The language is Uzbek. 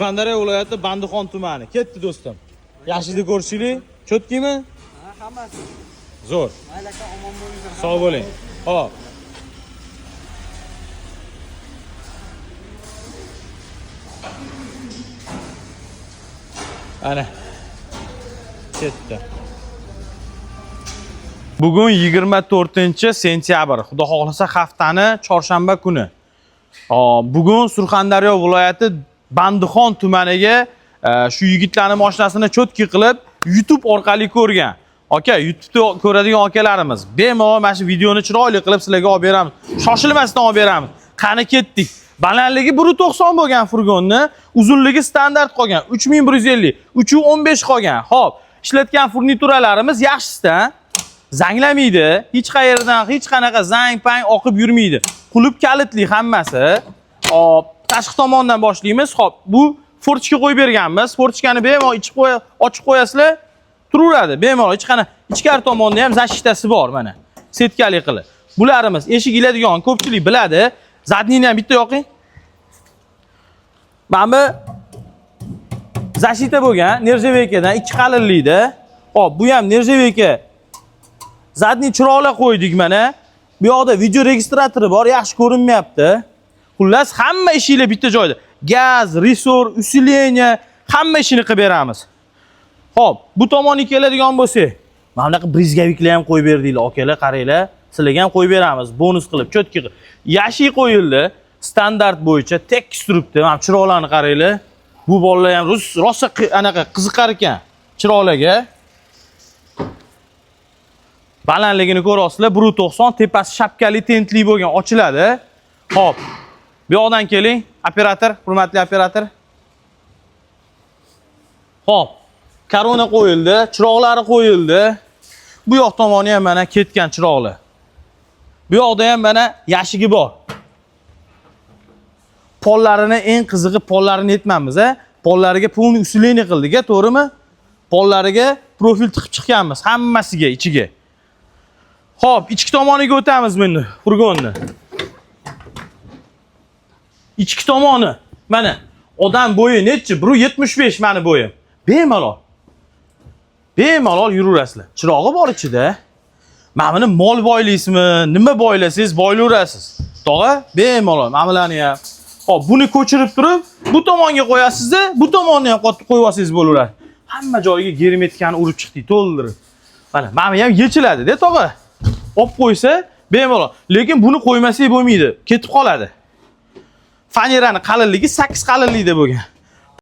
Surxondaryo viloyati Bandixon tumani. Ketdi do'stim. Yaxshini ko'rishinglar. Cho'tkimi? Ha, hammasi. Zo'r. Mayli aka, omon bo'linglar. Sog' bo'ling. Hop. Ana. Ketdi. Bugun 24-sentyabr. Xudo xohlasa haftani chorshanba kuni. Bugun Surxondaryo viloyati Bandixon tumaniga shu yigitlarning mashinasini cho'tki qilib YouTube orqali ko'rgan. Aka, YouTube'da ko'radigan akalarimiz, bemalol mana shu videoni chiroyli qilib sizlarga olib beramiz. Shoshilmasdan olib beramiz. Qani ketdik. Balandligi 1.90 bo'lgan furgonni, uzunligi standart qolgan 3150, 315 qolgan. Xo'p, ishlatgan furnituralarimiz yaxshisidan zanglamaydi. Hech qayerdan hech qanaqa zang-pang oqib yurmaydi. Qulub kalitli hammasi. Hop, tashqi tomondan boshlaymiz. Xo'p, bu fortchka qo'yib berganmiz. Fortchkani bemalol ochib qo'yasizlar, turaveradi. Bemalol ichkari tomonda ham zashtasi bor mana. Setkali qilib. Bularimiz eshik iladigan ko'pchilik biladi. Zadniyni ham bitta yoqing. Mana bu zashita bo'lgan, nержавейкаdan 2 qalinlikda. Hop, bu ham nержавейка. Zadniy chiroqlar qo'ydik mana. Bu yoqda video registratori bor, yaxshi ko'rinmayapti. Xullas, hamma ishinglar bitta joyda. Gaz, resor, usileniya, hamma ishini qilib beramiz. Xo'p, bu tomonga keladigan bo'lsak, mana bunaqa brizgaviklar ham qo'yib berdinglar, akalar, qaranglar. Sizlarga ham qo'yib beramiz, bonus qilib, cho'tki qilib. Yashil qo'yildi, standart bo'yicha tekis turibdi. Mana chiroqlarni qaranglar. Bu bolalar ham rosa anaqa qiziqar ekan chiroqlarga. Balandligini ko'rasizlar, 1.90, tepasi shapkali tentli bo'lgan, ochiladi. Xo'p. Bu yoqdan keling, operator, hurmatli operator. Xo'p. Korona qo'yildi, chiroqlari qo'yildi. Bu yoq tomoni ham mana ketgan chiroqlar. Bu yoqda ham mana yashigi bor. Pollarini eng qizig'i pollarini aytmaymiz, Pollariga polni usileni qildik, to'g'rimi? Pollariga profil tiqib chiqqanmiz, hammasiga ichiga. Xo'p, ichki tomoniga o'tamiz endi furgonni. Ichki tomoni. Mana odam bo'yi nechi? 1.75 meni bo'yim. Bemalol. Bemalol yuraverasizlar. Chirog'i bor ichida. Mana buni mol boylaysizmi, nima boylasangiz boylayverasiz. Tog'a, bemalol. Mana bularni ham. Xo'p, buni ko'chirib turib, bu tomonga qo'yasiz-da, bu tomonni ham qo'yib olsangiz bo'laveradi. Hamma joyiga germetikani urib chiqdik, to'ldirib. Mana bu ham yechiladi-da, tog'a. Olib qo'ysa bemalol. Lekin buni qo'ymasak bo'lmaydi, ketib qoladi. Fanerani qalinligi 8 qalinlikda bo'lgan.